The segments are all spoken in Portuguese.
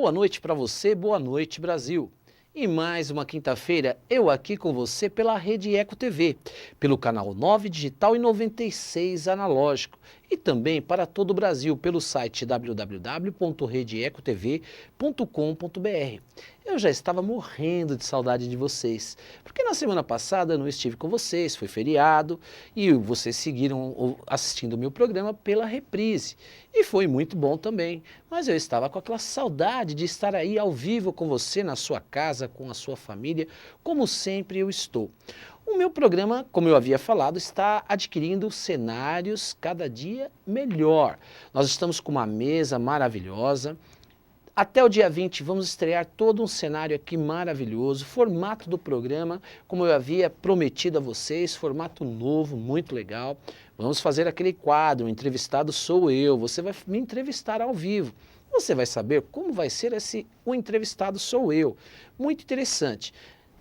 Boa noite para você, boa noite Brasil. E mais uma quinta-feira, eu aqui com você pela Rede Eco TV, pelo canal 9 digital e 96 analógico, e também para todo o Brasil pelo site www.redeecotv.com.br. Eu já estava morrendo de saudade de vocês, porque na semana passada eu não estive com vocês, foi feriado, e vocês seguiram assistindo o meu programa pela reprise, e foi muito bom também, mas eu estava com aquela saudade de estar aí ao vivo com você, na sua casa, com a sua família, como sempre eu estou. O meu programa, como eu havia falado, está adquirindo cenários cada dia melhor. Nós estamos com uma mesa maravilhosa. Até o dia 20 vamos estrear todo um cenário aqui maravilhoso, formato do programa, como eu havia prometido a vocês, formato novo, muito legal. Vamos fazer aquele quadro, o entrevistado sou eu, você vai me entrevistar ao vivo. Você vai saber como vai ser o entrevistado sou eu. Muito interessante.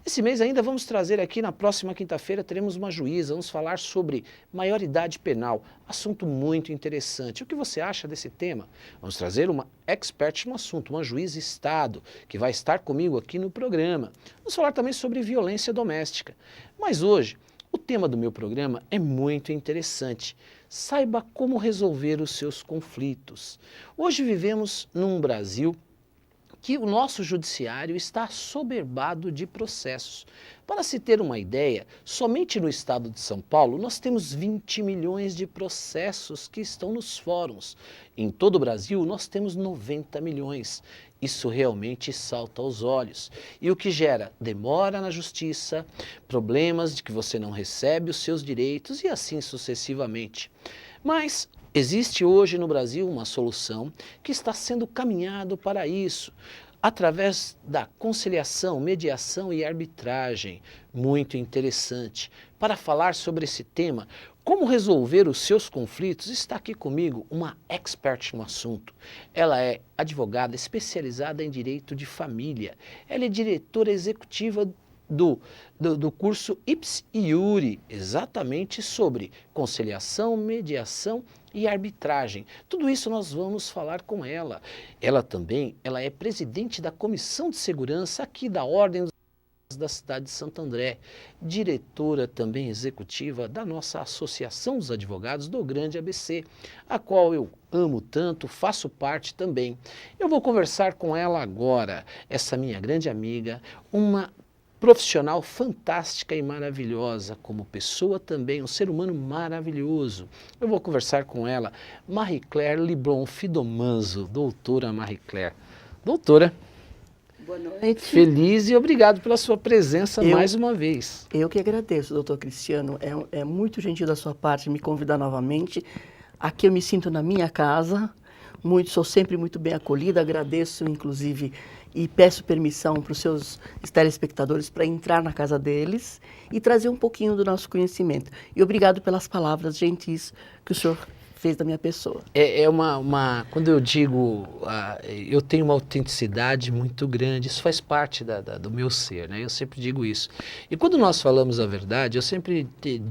Esse mês ainda vamos trazer aqui, na próxima quinta-feira, teremos uma juíza, vamos falar sobre maioridade penal, assunto muito interessante. O que você acha desse tema? Vamos trazer uma expert no assunto, uma juíza Estado, que vai estar comigo aqui no programa. Vamos falar também sobre violência doméstica. Mas hoje, o tema do meu programa é muito interessante. Saiba como resolver os seus conflitos. Hoje vivemos num Brasil que o nosso judiciário está assoberbado de processos. Para se ter uma ideia, somente no estado de São Paulo nós temos 20 milhões de processos que estão nos fóruns. Em todo o Brasil nós temos 90 milhões. Isso realmente salta aos olhos. E o que gera demora na justiça, problemas de que você não recebe os seus direitos e assim sucessivamente. Mas existe hoje no Brasil uma solução que está sendo caminhado para isso, através da conciliação, mediação e arbitragem. Muito interessante. Para falar sobre esse tema, como resolver os seus conflitos, está aqui comigo uma expert no assunto. Ela é advogada especializada em direito de família. Ela é diretora executiva do curso Ipsis Iure, exatamente sobre conciliação, mediação e arbitragem. Tudo isso nós vamos falar com ela. Ela é presidente da Comissão de Segurança aqui da Ordem da cidade de Santo André, diretora também executiva da nossa Associação dos Advogados do Grande ABC, a qual eu amo tanto, faço parte também. Eu vou conversar com ela agora, essa minha grande amiga, uma profissional fantástica e maravilhosa, como pessoa também, um ser humano maravilhoso. Eu vou conversar com ela, Marie-Claire Liblon Fidomanzo, doutora Marie-Claire. Doutora, boa noite. Feliz e obrigado pela sua presença mais uma vez. Eu que agradeço, doutor Cristiano. É muito gentil da sua parte me convidar novamente. Aqui eu me sinto na minha casa, sou sempre muito bem acolhida, agradeço inclusive e peço permissão para os seus telespectadores para entrar na casa deles e trazer um pouquinho do nosso conhecimento. E obrigado pelas palavras gentis que o senhor fez da minha pessoa. Quando eu digo, eu tenho uma autenticidade muito grande, isso faz parte do meu ser, né? Eu sempre digo isso. E quando nós falamos a verdade, eu sempre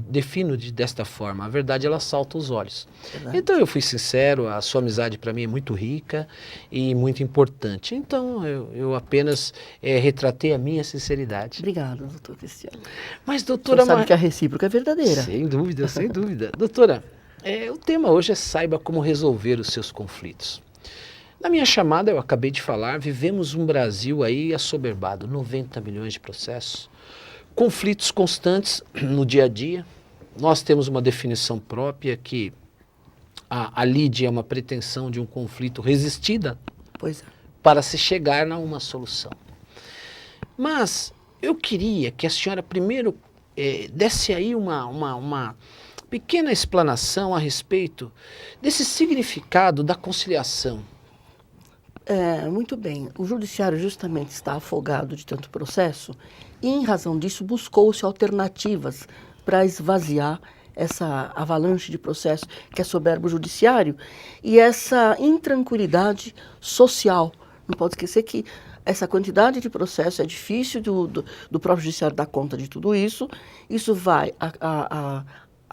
defino desta forma, a verdade ela salta aos olhos. Verdade. Então eu fui sincero, a sua amizade para mim é muito rica e muito importante. Então eu apenas retratei a minha sinceridade. Obrigada, doutor Cristiano. Mas doutora... Você sabe que a recíproca é verdadeira. Sem dúvida, sem dúvida. Doutora, o tema hoje é saiba como resolver os seus conflitos. Na minha chamada, eu acabei de falar, vivemos um Brasil aí assoberbado, 90 milhões de processos, conflitos constantes no dia a dia. Nós temos uma definição própria que a lide é uma pretensão de um conflito resistida para se chegar a uma solução. Mas eu queria que a senhora primeiro desse aí uma pequena explanação a respeito desse significado da conciliação. Muito bem. O judiciário justamente está afogado de tanto processo e, em razão disso, buscou-se alternativas para esvaziar essa avalanche de processo que assoberba o judiciário e essa intranquilidade social. Não pode esquecer que essa quantidade de processo é difícil do próprio judiciário dar conta de tudo isso. Isso vai a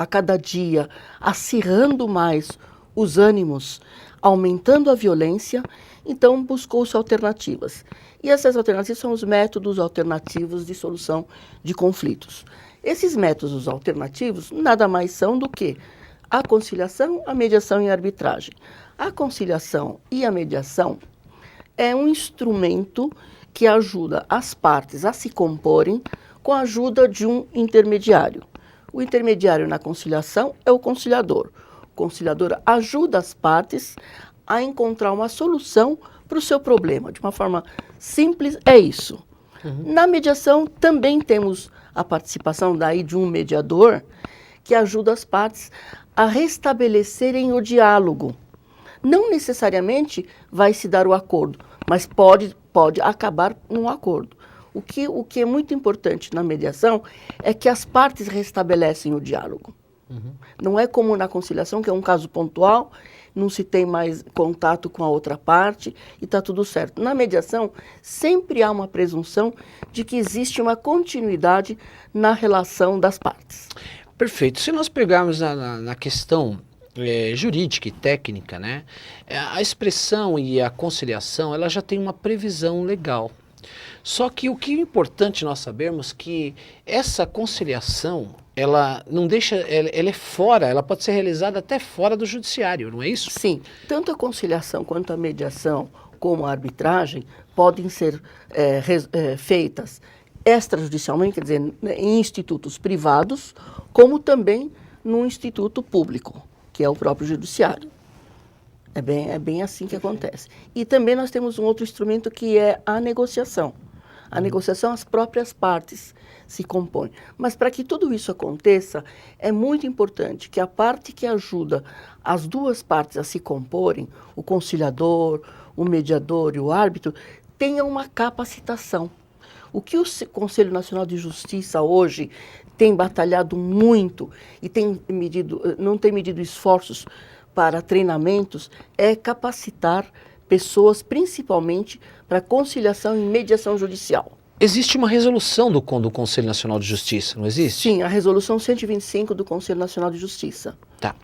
cada dia acirrando mais os ânimos, aumentando a violência, então buscou-se alternativas. E essas alternativas são os métodos alternativos de solução de conflitos. Esses métodos alternativos nada mais são do que a conciliação, a mediação e a arbitragem. A conciliação e a mediação é um instrumento que ajuda as partes a se comporem com a ajuda de um intermediário. O intermediário na conciliação é o conciliador. O conciliador ajuda as partes a encontrar uma solução para o seu problema. De uma forma simples, é isso. Na mediação, também temos a participação daí de um mediador que ajuda as partes a restabelecerem o diálogo. Não necessariamente vai se dar o acordo, mas pode acabar num acordo. O que é muito importante na mediação é que as partes restabelecem o diálogo. Não é como na conciliação, que é um caso pontual, não se tem mais contato com a outra parte e está tudo certo. Na mediação, sempre há uma presunção de que existe uma continuidade na relação das partes. Perfeito. Se nós pegarmos na questão jurídica e técnica, né, a expressão e a conciliação, ela já tem uma previsão legal. Só que o que é importante nós sabermos que essa conciliação, ela não deixa, ela é fora, ela pode ser realizada até fora do judiciário, não é isso? Sim, tanto a conciliação quanto a mediação, como a arbitragem, podem ser feitas extrajudicialmente, quer dizer, em institutos privados, como também no instituto público, que é o próprio judiciário. É bem assim que acontece. E também nós temos um outro instrumento que é a negociação. A negociação, as próprias partes se compõem. Mas para que tudo isso aconteça, é muito importante que a parte que ajuda as duas partes a se comporem, o conciliador, o mediador e o árbitro, tenha uma capacitação. O que o Conselho Nacional de Justiça hoje tem batalhado muito e não tem medido esforços para treinamentos é capacitar pessoas, principalmente para conciliação e mediação judicial. Existe uma resolução do Conselho Nacional de Justiça, não existe? Sim, a resolução 125 do Conselho Nacional de Justiça. Tá.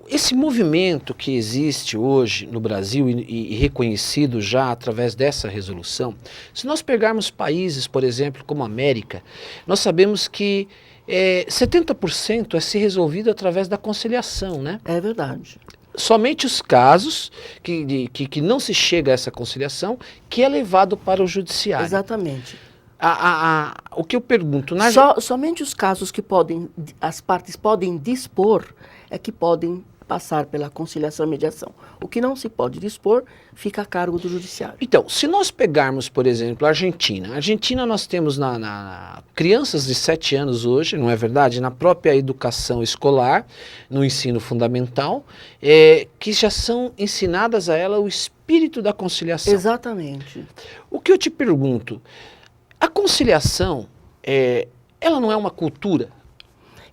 Esse movimento que existe hoje no Brasil e reconhecido já através dessa resolução, se nós pegarmos países, por exemplo, como a América, nós sabemos que 70% é ser resolvido através da conciliação, né? É verdade. Somente os casos que não se chega a essa conciliação que é levado para o judiciário. Exatamente. O que eu pergunto... Somente os casos que as partes podem dispor é que podem passar pela conciliação e mediação. O que não se pode dispor fica a cargo do judiciário. Então, se nós pegarmos, por exemplo, a Argentina. A Argentina nós temos crianças de 7 anos hoje, não é verdade? Na própria educação escolar, no ensino fundamental, que já são ensinadas a ela o espírito da conciliação. Exatamente. O que eu te pergunto, a conciliação, ela não é uma cultura?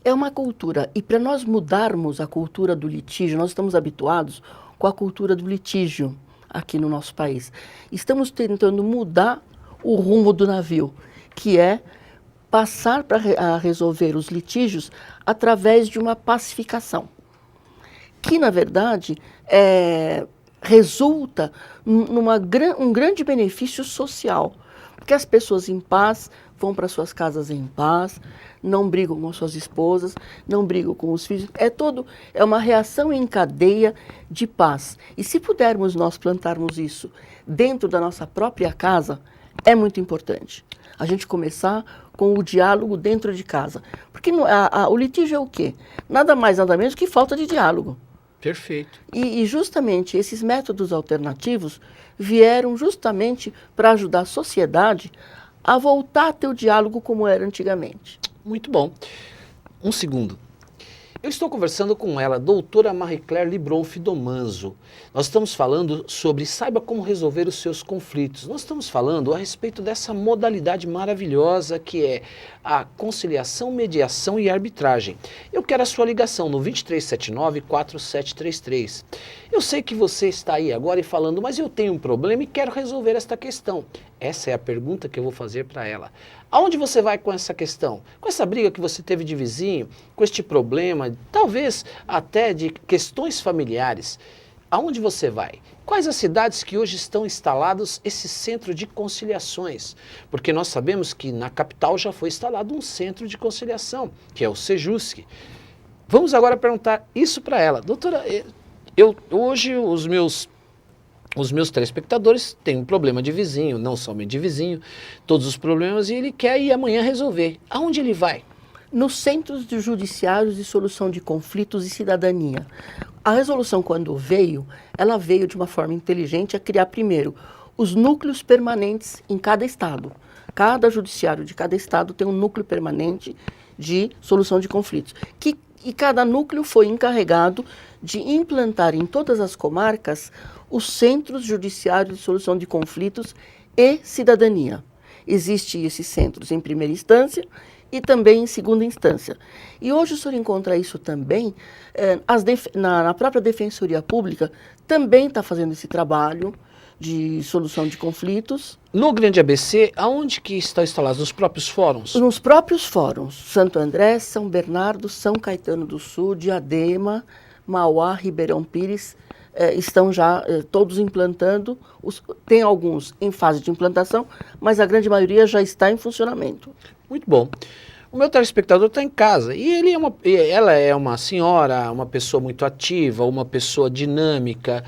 É uma cultura, e para nós mudarmos a cultura do litígio, nós estamos habituados com a cultura do litígio aqui no nosso país. Estamos tentando mudar o rumo do navio, que é passar a resolver os litígios através de uma pacificação, que na verdade resulta um grande benefício social, porque as pessoas em paz vão para suas casas em paz, não brigam com suas esposas, não brigam com os filhos. É uma reação em cadeia de paz. E se pudermos nós plantarmos isso dentro da nossa própria casa, é muito importante. A gente começar com o diálogo dentro de casa. Porque o litígio é o quê? Nada mais, nada menos que falta de diálogo. Perfeito. E justamente esses métodos alternativos vieram justamente para ajudar a sociedade a voltar a ter o diálogo como era antigamente. Muito bom. Um segundo. Eu estou conversando com ela, doutora Marie-Claire Libron Fidomanzo. Nós estamos falando sobre saiba como resolver os seus conflitos. Nós estamos falando a respeito dessa modalidade maravilhosa que é a conciliação, mediação e arbitragem. Eu quero a sua ligação no 2379-4733. Eu sei que você está aí agora e falando, mas eu tenho um problema e quero resolver esta questão. Essa é a pergunta que eu vou fazer para ela. Aonde você vai com essa questão? Com essa briga que você teve de vizinho, com este problema, talvez até de questões familiares. aonde você vai? Quais as cidades que hoje estão instalados esse centro de conciliações? Porque nós sabemos que na capital já foi instalado um centro de conciliação, que é o Sejusc. Vamos agora perguntar isso para ela. Doutora, hoje os meus telespectadores têm um problema de vizinho, não somente de vizinho, todos os problemas, e ele quer ir amanhã resolver. Aonde ele vai? Nos centros de judiciários de solução de conflitos e cidadania. A resolução, quando veio, ela veio de uma forma inteligente a criar, primeiro, os núcleos permanentes em cada estado. Cada judiciário de cada estado tem um núcleo permanente de solução de conflitos. E cada núcleo foi encarregado de implantar em todas as comarcas os centros judiciários de solução de conflitos e cidadania. Existem esses centros em primeira instância e também em segunda instância. E hoje o senhor encontra isso também, na própria Defensoria Pública, também está fazendo esse trabalho de solução de conflitos. No Grande ABC, aonde que estão instalados? Nos próprios fóruns? Nos próprios fóruns, Santo André, São Bernardo, São Caetano do Sul, Diadema, Mauá, Ribeirão Pires, estão já todos implantando, tem alguns em fase de implantação, mas a grande maioria já está em funcionamento. Muito bom. O meu telespectador está em casa e ela é uma senhora, uma pessoa muito ativa, uma pessoa dinâmica,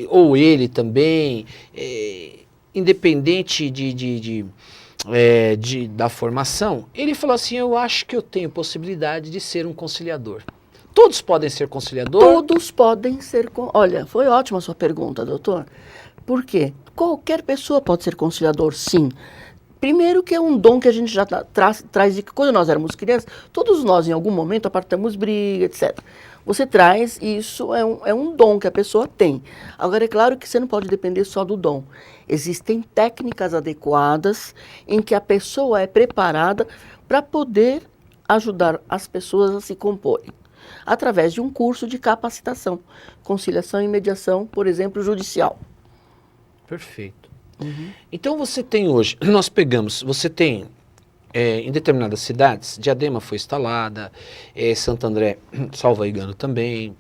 ou ele também, independente da formação. Ele falou assim, eu acho que eu tenho possibilidade de ser um conciliador. Todos podem ser conciliador? Todos podem ser... Olha, foi ótima a sua pergunta, doutor. Por quê? Qualquer pessoa pode ser conciliador, sim. Primeiro que é um dom que a gente já traz de que quando nós éramos crianças, todos nós em algum momento apartamos briga, etc. Você traz, e isso é um dom que a pessoa tem. Agora, é claro que você não pode depender só do dom. Existem técnicas adequadas em que a pessoa é preparada para poder ajudar as pessoas a se comporem. Através de um curso de capacitação, conciliação e mediação, por exemplo, judicial. Perfeito. Uhum. Então você tem hoje, você tem em determinadas cidades, Diadema foi instalada, Santo André, salvo engano também,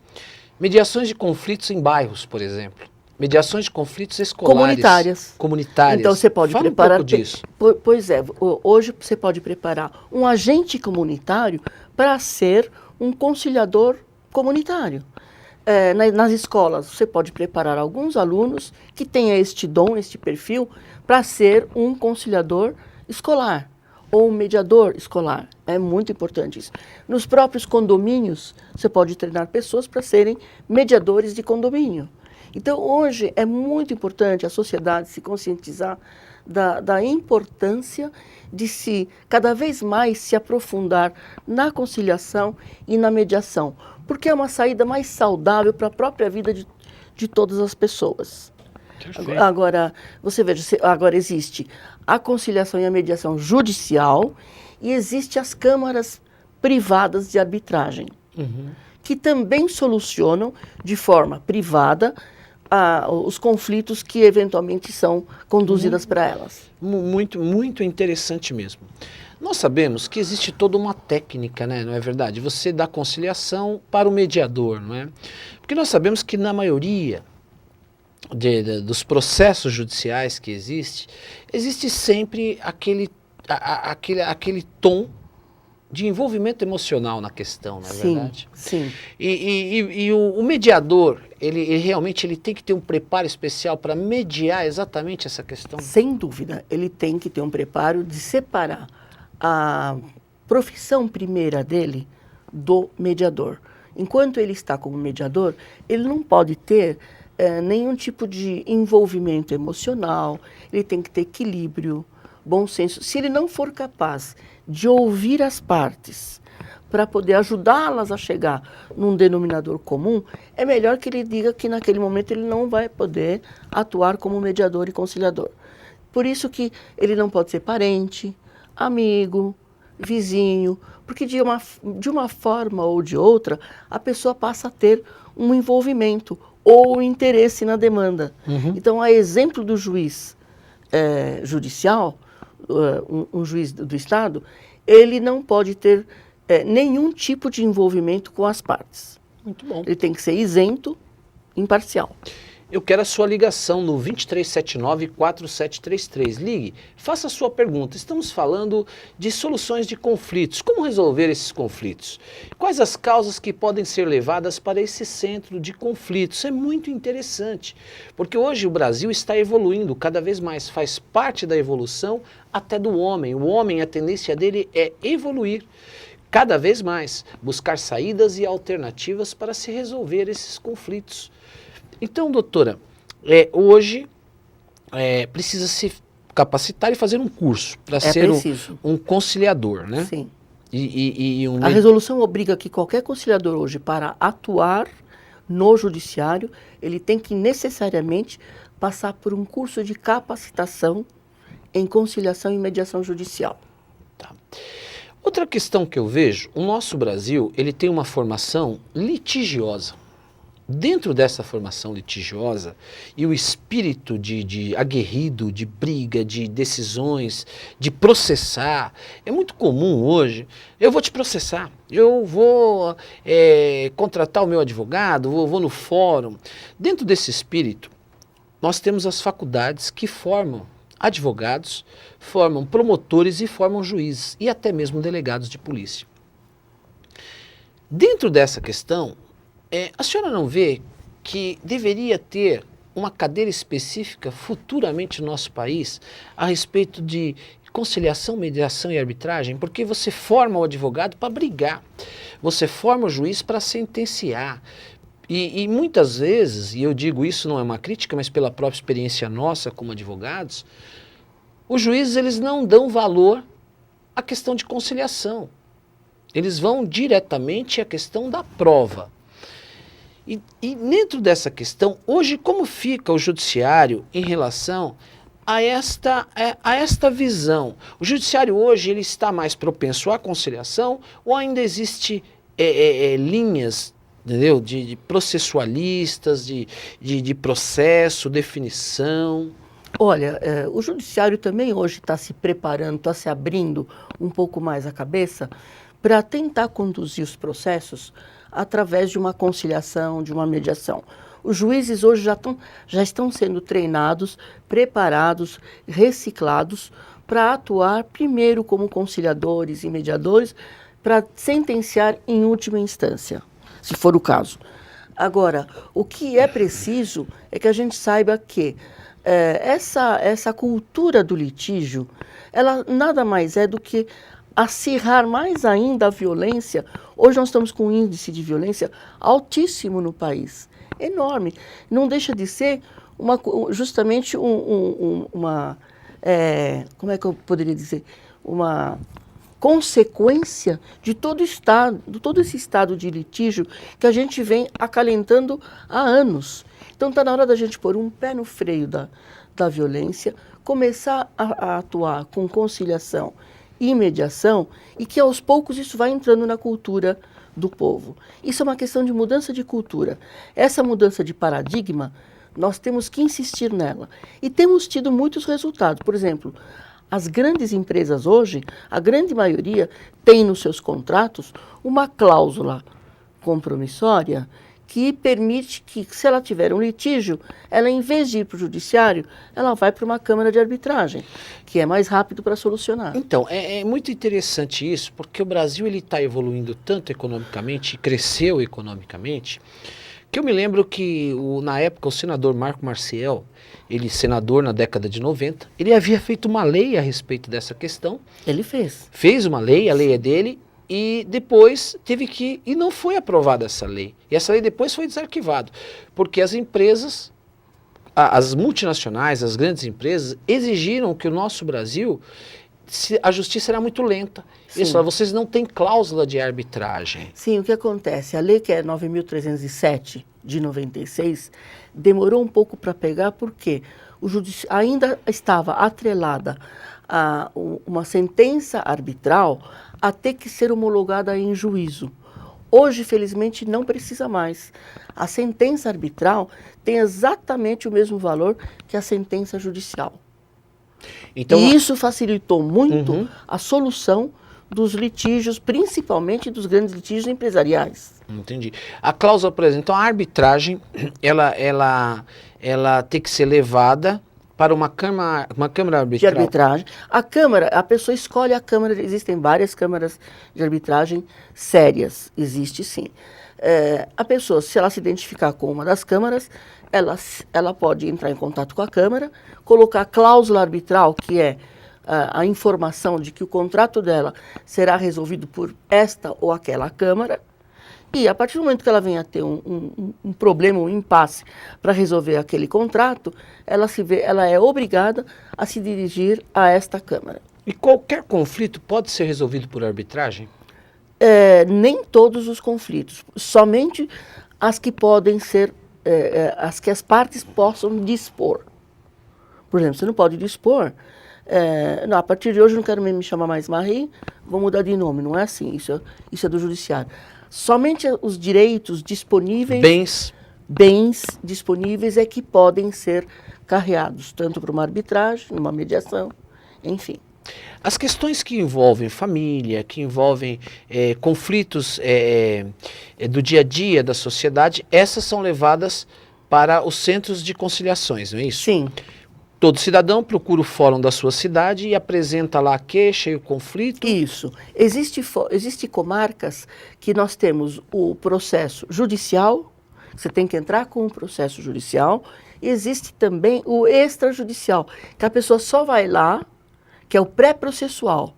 mediações de conflitos em bairros, por exemplo, mediações de conflitos escolares. Comunitárias. Então você pode preparar... um pouco disso. Pois é, hoje você pode preparar um agente comunitário para ser um conciliador comunitário. Nas escolas, você pode preparar alguns alunos que tenham este dom, este perfil, para ser um conciliador escolar ou um mediador escolar. É muito importante isso. Nos próprios condomínios, você pode treinar pessoas para serem mediadores de condomínio. Então, hoje, é muito importante a sociedade se conscientizar da importância de cada vez mais se aprofundar na conciliação e na mediação, porque é uma saída mais saudável para a própria vida de todas as pessoas. Perfeito. Agora, você veja, agora existe a conciliação e a mediação judicial e existe as câmaras privadas de arbitragem, que também solucionam de forma privada os conflitos que eventualmente são conduzidas para elas. Muito, muito interessante mesmo. Nós sabemos que existe toda uma técnica, né, não é verdade? Você dá conciliação para o mediador, não é? Porque nós sabemos que na maioria dos processos judiciais que existe sempre aquele tom de envolvimento emocional na questão, não é verdade? Sim. E o mediador, ele realmente tem que ter um preparo especial para mediar exatamente essa questão? Sem dúvida, ele tem que ter um preparo de separar a profissão primeira dele do mediador. Enquanto ele está como mediador, ele não pode ter nenhum tipo de envolvimento emocional, ele tem que ter equilíbrio, bom senso. Se ele não for capaz de ouvir as partes para poder ajudá-las a chegar num denominador comum, é melhor que ele diga que naquele momento ele não vai poder atuar como mediador e conciliador. Por isso que ele não pode ser parente, amigo, vizinho, porque de uma forma ou de outra, a pessoa passa a ter um envolvimento ou interesse na demanda. Então, a exemplo do juiz judicial, um juiz do Estado, ele não pode ter nenhum tipo de envolvimento com as partes. Muito bom. Ele tem que ser isento imparcial. Eu quero a sua ligação no 2379-4733. Ligue, faça a sua pergunta. Estamos falando de soluções de conflitos. Como resolver esses conflitos? Quais as causas que podem ser levadas para esse centro de conflitos? É muito interessante, porque hoje o Brasil está evoluindo cada vez mais. Faz parte da evolução até do homem. O homem, a tendência dele é evoluir cada vez mais, buscar saídas e alternativas para se resolver esses conflitos. Então, doutora, hoje precisa se capacitar e fazer um curso para ser um conciliador, né? Sim. A resolução obriga que qualquer conciliador hoje, para atuar no judiciário, ele tem que necessariamente passar por um curso de capacitação em conciliação e mediação judicial. Tá. Outra questão que eu vejo, o nosso Brasil, ele tem uma formação litigiosa. Dentro dessa formação litigiosa e o espírito de aguerrido, de briga, de decisões, de processar, é muito comum hoje, eu vou te processar, eu vou contratar o meu advogado, vou no fórum. Dentro desse espírito, nós temos as faculdades que formam advogados, formam promotores e formam juízes e até mesmo delegados de polícia. Dentro dessa questão, a senhora não vê que deveria ter uma cadeira específica futuramente no nosso país a respeito de conciliação, mediação e arbitragem? Porque você forma o advogado para brigar, você forma o juiz para sentenciar. E muitas vezes, e eu digo isso não é uma crítica, mas pela própria experiência nossa como advogados, os juízes eles não dão valor à questão de conciliação. Eles vão diretamente à questão da prova. E dentro dessa questão, hoje como fica o judiciário em relação a esta visão? O judiciário hoje ele está mais propenso à conciliação ou ainda existe linhas, entendeu? De processualistas, de processo, definição? Olha, o judiciário também hoje está se preparando, está se abrindo um pouco mais a cabeça para tentar conduzir os processos através de uma conciliação, de uma mediação. Os juízes hoje já estão sendo treinados, preparados, reciclados para atuar primeiro como conciliadores e mediadores para sentenciar em última instância, se for o caso. Agora, o que é preciso é que a gente saiba que essa cultura do litígio, ela nada mais é do que acirrar mais ainda a violência. Hoje nós estamos com um índice de violência altíssimo no país, enorme. Não deixa de ser justamente uma como é que eu poderia dizer? Uma consequência de todo esse estado de litígio que a gente vem acalentando há anos. Então está na hora da gente pôr um pé no freio da violência, começar a atuar com conciliação e mediação, e que aos poucos isso vai entrando na cultura do povo. Isso é uma questão de mudança de cultura. Essa mudança de paradigma, nós temos que insistir nela. E temos tido muitos resultados. Por exemplo, as grandes empresas hoje, a grande maioria, tem nos seus contratos uma cláusula compromissória que permite que, se ela tiver um litígio, ela, em vez de ir para o judiciário, ela vai para uma câmara de arbitragem, que é mais rápido para solucionar. Então, é muito interessante isso, porque o Brasil está evoluindo tanto economicamente, e cresceu economicamente, que eu me lembro que, na época, o senador Marco Maciel, ele senador na década de 90, ele havia feito uma lei a respeito dessa questão. Ele fez. Fez uma lei, a lei é dele, e depois e não foi aprovada essa lei. E essa lei depois foi desarquivada, porque as empresas, as multinacionais, as grandes empresas, exigiram que o nosso Brasil, a justiça era muito lenta. Eles falaram, vocês não têm cláusula de arbitragem. Sim, o que acontece? A lei que é 9.307 de 96 demorou um pouco para pegar, porque ainda estava atrelada a uma sentença arbitral a ter que ser homologada em juízo. Hoje, felizmente, não precisa mais. A sentença arbitral tem exatamente o mesmo valor que a sentença judicial. Então, e isso facilitou muito a solução dos litígios, principalmente dos grandes litígios empresariais. Entendi. A cláusula, por exemplo, então a arbitragem, ela tem que ser levada para uma câmara De arbitral. arbitragem. A Câmara, a pessoa escolhe a Câmara, existem várias câmaras de arbitragem sérias, existe sim. A pessoa, se ela se identificar com uma das câmaras, ela pode entrar em contato com a Câmara, colocar a cláusula arbitral, que é a informação de que o contrato dela será resolvido por esta ou aquela Câmara, e a partir do momento que ela venha a ter um problema, um impasse para resolver aquele contrato, ela é obrigada a se dirigir a esta Câmara. E qualquer conflito pode ser resolvido por arbitragem? Nem todos os conflitos, somente as que podem ser, as que as partes possam dispor. Por exemplo, você não pode dispor, não, a partir de hoje eu não quero me chamar mais Marie, vou mudar de nome, não é assim, isso é do judiciário. Somente os direitos disponíveis, bens disponíveis é que podem ser carreados, tanto para uma arbitragem, uma mediação, enfim. As questões que envolvem família, que envolvem conflitos do dia a dia da sociedade, essas são levadas para os centros de conciliações, não é isso? Sim. Todo cidadão procura o fórum da sua cidade e apresenta lá a queixa e o conflito? Isso. Existem comarcas que nós temos o processo judicial, você tem que entrar com o processo judicial, e existe também o extrajudicial, que a pessoa só vai lá, que é o pré-processual.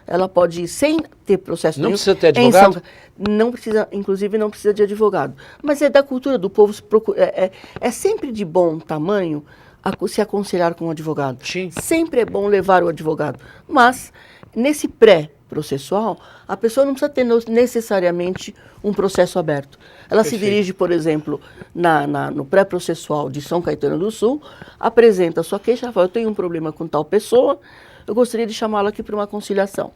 Ela pode ir sem ter processo Não nenhum. precisa ter advogado? Não precisa, inclusive não precisa de advogado. Mas é da cultura do povo, é sempre de bom tamanho se aconselhar com um advogado. Sim. Sempre é bom levar o advogado. Mas, nesse pré-processual, a pessoa não precisa ter necessariamente um processo aberto. Ela Perfeito. se dirige, por exemplo, no pré-processual de São Caetano do Sul, apresenta a sua queixa, ela fala, eu tenho um problema com tal pessoa, eu gostaria de chamá-la aqui para uma conciliação.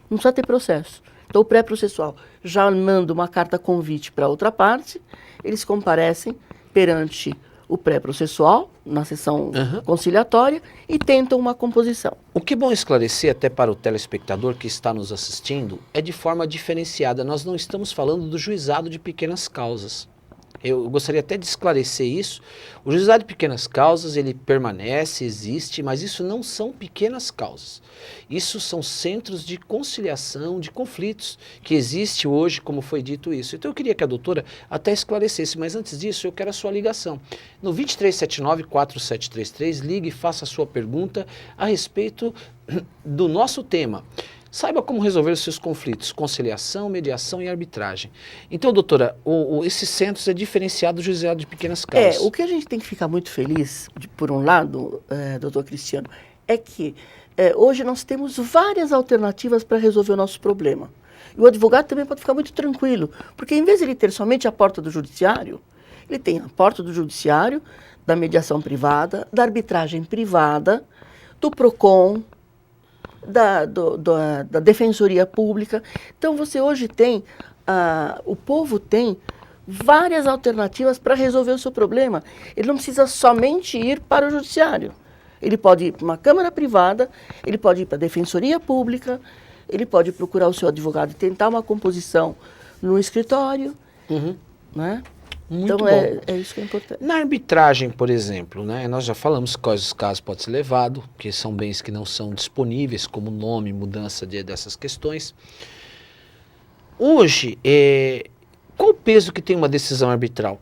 Não precisa ter processo. Então, o pré-processual já manda uma carta convite para outra parte, eles comparecem perante o pré-processual, na sessão conciliatória, e tentam uma composição. O que é bom esclarecer até para o telespectador que está nos assistindo é de forma diferenciada. Nós não estamos falando do juizado de pequenas causas. Eu gostaria até de esclarecer isso. O juizado de pequenas causas, ele permanece, existe, mas isso não são pequenas causas. Isso são centros de conciliação de conflitos que existe hoje, como foi dito isso. Então eu queria que a doutora até esclarecesse, mas antes disso eu quero a sua ligação. No 2379-4733, ligue e faça a sua pergunta a respeito do nosso tema. Saiba como resolver os seus conflitos, conciliação, mediação e arbitragem. Então, doutora, esses centros é diferenciado do juizado de pequenas causas. O que a gente tem que ficar muito feliz, por um lado, doutor Cristiano, é que hoje nós temos várias alternativas para resolver o nosso problema. E o advogado também pode ficar muito tranquilo, porque em vez de ele ter somente a porta do judiciário, ele tem a porta do judiciário, da mediação privada, da arbitragem privada, do PROCON, da Defensoria Pública. Então, você hoje tem, o povo tem várias alternativas para resolver o seu problema. Ele não precisa somente ir para o judiciário. Ele pode ir para uma câmara privada, ele pode ir para a Defensoria Pública, ele pode procurar o seu advogado e tentar uma composição no escritório, né? Muito então, bom. É isso que é importante. Na arbitragem, por exemplo, né, nós já falamos quais os casos podem ser levados, que são bens que não são disponíveis, como nome, mudança dessas questões. Hoje, qual o peso que tem uma decisão arbitral?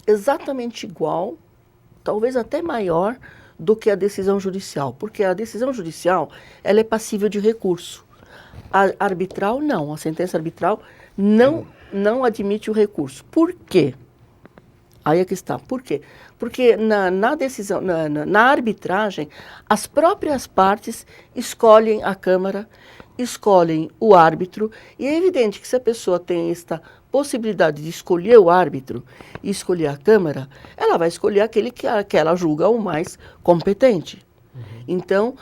Exatamente igual, talvez até maior, do que a decisão judicial. Porque a decisão judicial, ela é passível de recurso. A arbitral, não. A sentença arbitral não admite o recurso. Por quê? Aí é que está. Por quê? Porque na decisão, na arbitragem, as próprias partes escolhem a Câmara, escolhem o árbitro, e é evidente que se a pessoa tem esta possibilidade de escolher o árbitro e escolher a Câmara, ela vai escolher aquele que ela julga o mais competente. Então,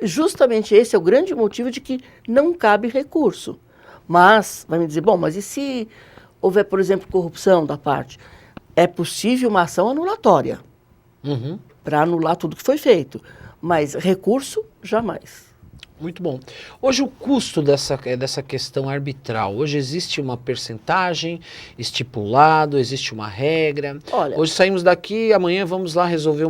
justamente esse é o grande motivo de que não cabe recurso. Mas, vai me dizer, bom, mas e se houver, por exemplo, corrupção da parte? É possível uma ação anulatória para anular tudo que foi feito, mas recurso, jamais. Muito bom. Hoje o custo dessa questão arbitral, hoje existe uma percentagem estipulado, existe uma regra? Olha, Hoje saímos daqui, amanhã vamos lá resolver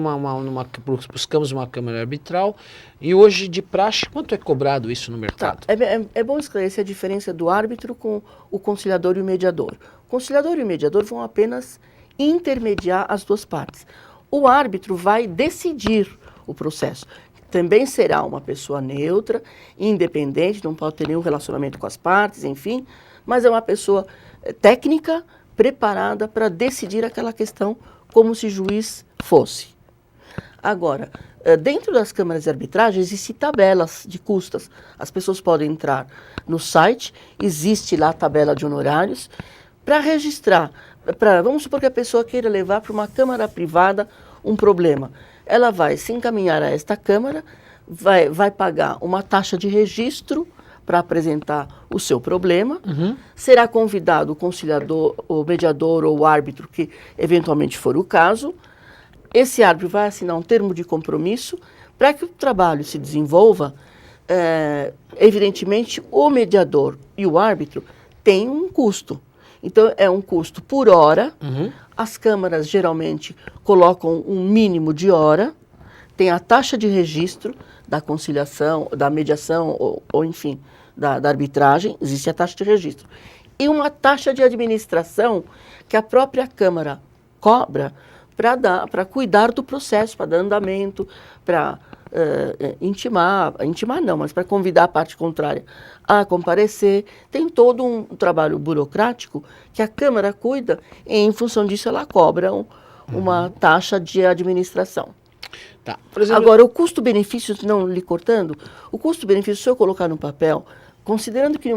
buscamos uma câmara arbitral e hoje de praxe, quanto é cobrado isso no mercado? é bom esclarecer a diferença do árbitro com o conciliador e o mediador. O conciliador e o mediador vão apenas intermediar as duas partes. O árbitro vai decidir o processo. Também será uma pessoa neutra, independente, não pode ter nenhum relacionamento com as partes, enfim, mas é uma pessoa técnica, preparada para decidir aquela questão como se juiz fosse. Agora, dentro das câmaras de arbitragem, existem tabelas de custas. As pessoas podem entrar no site, existe lá a tabela de honorários, para registrar. Vamos supor que a pessoa queira levar para uma câmara privada um problema. Ela vai se encaminhar a esta câmara, vai pagar uma taxa de registro para apresentar o seu problema, será convidado o conciliador, o mediador ou o árbitro, que eventualmente for o caso. Esse árbitro vai assinar um termo de compromisso para que o trabalho se desenvolva. Evidentemente, o mediador e o árbitro têm um custo. Então, é um custo por hora. As câmaras geralmente colocam um mínimo de hora, tem a taxa de registro da conciliação, da mediação ou enfim, da arbitragem, existe a taxa de registro. E uma taxa de administração que a própria Câmara cobra para cuidar do processo, para dar andamento, para intimar não, mas para convidar a parte contrária a comparecer. Tem todo um trabalho burocrático que a Câmara cuida e, em função disso, ela cobra uma taxa de administração. Tá. Por exemplo, agora, o custo-benefício, não lhe cortando, o custo-benefício, se eu colocar no papel, considerando que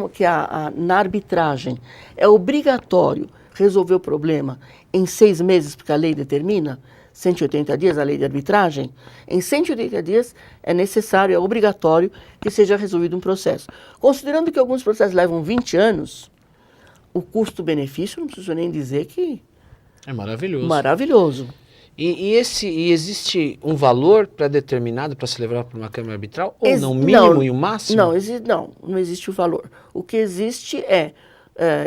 na arbitragem é obrigatório resolver o problema em 6 meses, porque a lei determina, 180 dias, a lei de arbitragem, em 180 dias é necessário, é obrigatório que seja resolvido um processo. Considerando que alguns processos levam 20 anos, o custo-benefício, não preciso nem dizer que... é maravilhoso. Maravilhoso. E existe um valor pré-determinado para se levar para uma câmara arbitral? Ou não, mínimo e o máximo? Não existe o valor. O que existe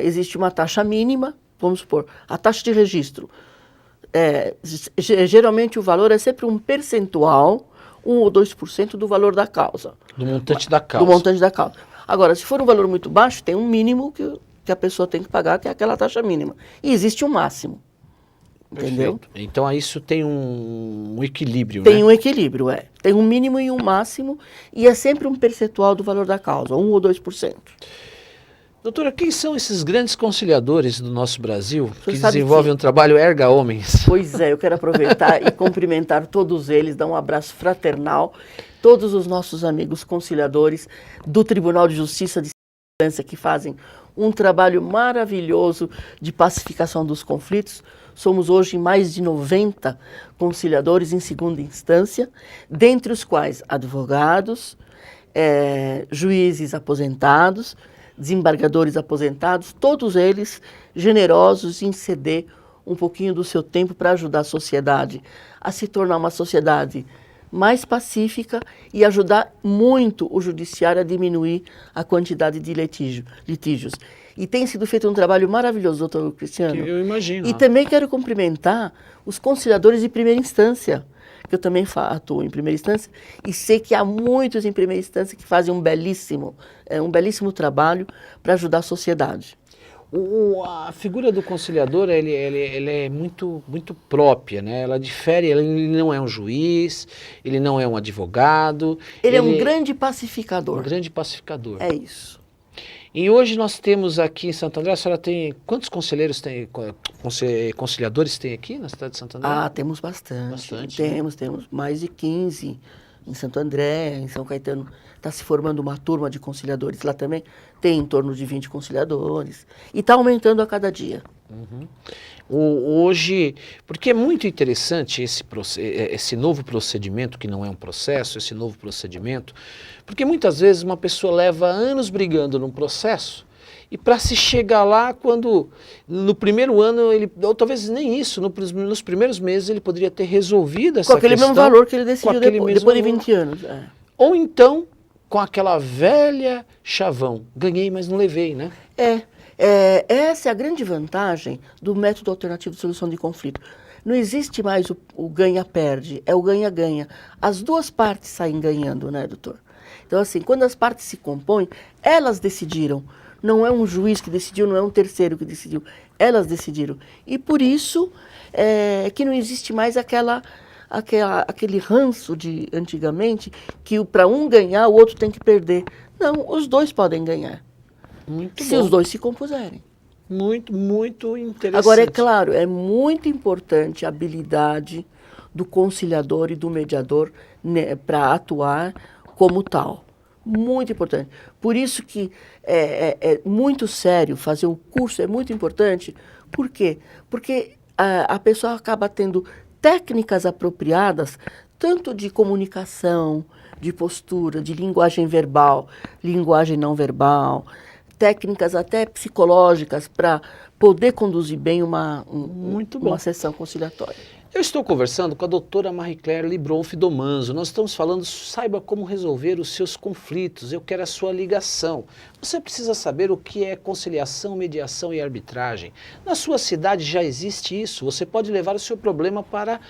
existe uma taxa mínima, vamos supor, a taxa de registro. Geralmente o valor é sempre um percentual, 1 ou 2% do valor da causa. Do montante da causa. Do montante da causa. Agora, se for um valor muito baixo, tem um mínimo que a pessoa tem que pagar, que é aquela taxa mínima. E existe um máximo. Entendeu? Perfeito. Então isso tem um equilíbrio, Tem né? um equilíbrio, Tem um mínimo e um máximo, e é sempre um percentual do valor da causa, 1 ou 2%. Doutora, quem são esses grandes conciliadores do nosso Brasil que sabe desenvolvem um trabalho erga-homens? Pois é, eu quero aproveitar e cumprimentar todos eles, dar um abraço fraternal, todos os nossos amigos conciliadores do Tribunal de Justiça de Instância que fazem um trabalho maravilhoso de pacificação dos conflitos. Somos hoje mais de 90 conciliadores em segunda instância, dentre os quais advogados, juízes aposentados, desembargadores aposentados, todos eles generosos em ceder um pouquinho do seu tempo para ajudar a sociedade a se tornar uma sociedade mais pacífica e ajudar muito o judiciário a diminuir a quantidade de litígios. E tem sido feito um trabalho maravilhoso, doutor Cristiano. Eu imagino. E também quero cumprimentar os conciliadores de primeira instância, que eu também atuo em primeira instância, e sei que há muitos em primeira instância que fazem um belíssimo trabalho para ajudar a sociedade. A figura do conciliador, ele é muito, muito própria, né? Ela difere, ele não é um juiz, ele não é um advogado. Ele é um grande pacificador. Um grande pacificador. É isso. E hoje nós temos aqui em Santo André, a senhora tem, quantos conciliadores tem aqui na cidade de Santo André? Temos bastante. Bastante, temos mais de 15 em Santo André, em São Caetano. Está se formando uma turma de conciliadores lá também. Tem em torno de 20 conciliadores. E está aumentando a cada dia. Hoje, porque é muito interessante esse novo procedimento, que não é um processo, esse novo procedimento, porque muitas vezes uma pessoa leva anos brigando num processo e para se chegar lá, quando no primeiro ano, ou talvez nem isso, nos primeiros meses ele poderia ter resolvido essa questão. Com aquele mesmo valor que ele decidiu depois de 20 anos. Ou então com aquela velha chavão. Ganhei, mas não levei, né? Essa é a grande vantagem do método alternativo de solução de conflito. Não existe mais o ganha-perde, é o ganha-ganha. As duas partes saem ganhando, né, doutor? Então, assim, quando as partes se compõem, elas decidiram. Não é um juiz que decidiu, não é um terceiro que decidiu. Elas decidiram. E por isso que não existe mais aquele ranço de antigamente, que para um ganhar, o outro tem que perder. Não, os dois podem ganhar. Muito se bom. os dois se compuserem. Muito, muito interessante. Agora, é claro, é muito importante a habilidade do conciliador e do mediador, né, para atuar como tal. Muito importante. Por isso que é muito sério fazer o curso, é muito importante. Por quê? Porque a pessoa acaba tendo técnicas apropriadas, tanto de comunicação, de postura, de linguagem verbal, linguagem não verbal, técnicas até psicológicas para poder conduzir bem uma sessão conciliatória. Eu estou conversando com a doutora Marie-Claire Libron Fidomanzo. Nós estamos falando, saiba como resolver os seus conflitos. Eu quero a sua ligação. Você precisa saber o que é conciliação, mediação e arbitragem. Na sua cidade já existe isso. Você pode levar o seu problema para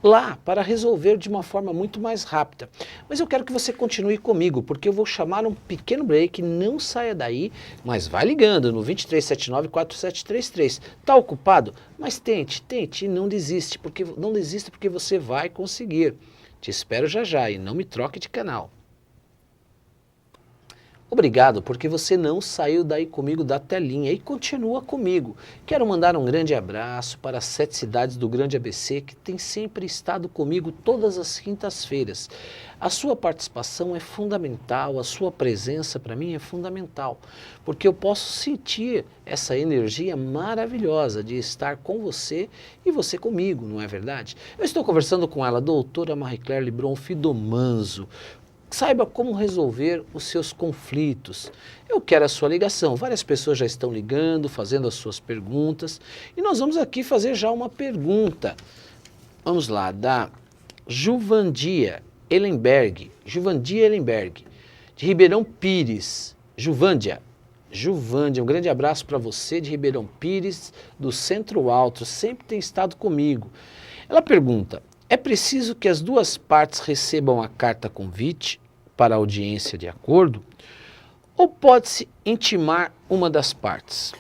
lá, para resolver de uma forma muito mais rápida. Mas eu quero que você continue comigo, porque eu vou chamar um pequeno break, não saia daí, mas vai ligando no 2379-4733. Está ocupado? Mas tente e não desista, porque você vai conseguir. Te espero já já e não me troque de canal. Obrigado, porque você não saiu daí comigo da telinha e continua comigo. Quero mandar um grande abraço para as 7 cidades do Grande ABC que tem sempre estado comigo todas as quintas-feiras. A sua participação é fundamental, a sua presença para mim é fundamental, porque eu posso sentir essa energia maravilhosa de estar com você e você comigo, não é verdade? Eu estou conversando com ela, a doutora Marie-Claire Libron Fidomanzo. Saiba como resolver os seus conflitos. Eu quero a sua ligação. Várias pessoas já estão ligando, fazendo as suas perguntas. E nós vamos aqui fazer já uma pergunta. Vamos lá, da Juvandia Ellenberg, de Ribeirão Pires. Juvandia, um grande abraço para você de Ribeirão Pires, do Centro Alto, sempre tem estado comigo. Ela pergunta: é preciso que as duas partes recebam a carta convite para a audiência de acordo? Ou pode-se intimar uma das partes?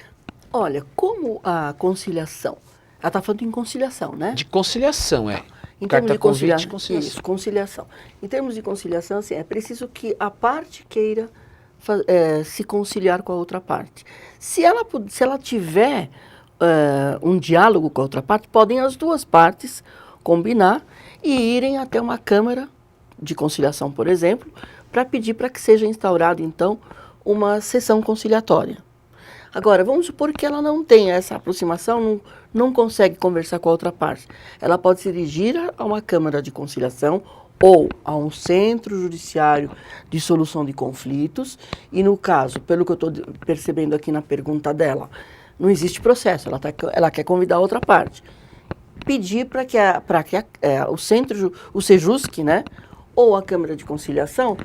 Olha, como a conciliação, ela está falando em conciliação, né? De conciliação, é. Em Carta termos de convite, conciliação. Isso, conciliação. Em termos de conciliação, assim, é preciso que a parte queira se conciliar com a outra parte. Se ela tiver um diálogo com a outra parte, podem as duas partes combinar e irem até uma câmara de conciliação, por exemplo, para pedir para que seja instaurado, então, uma sessão conciliatória. Agora, vamos supor que ela não tenha essa aproximação, não consegue conversar com a outra parte. Ela pode se dirigir a uma câmara de conciliação ou a um centro judiciário de solução de conflitos e, no caso, pelo que eu estou percebendo aqui na pergunta dela, não existe processo, ela quer convidar a outra parte. Pedir para que o centro, o Sejusc, né, ou a Câmara de Conciliação,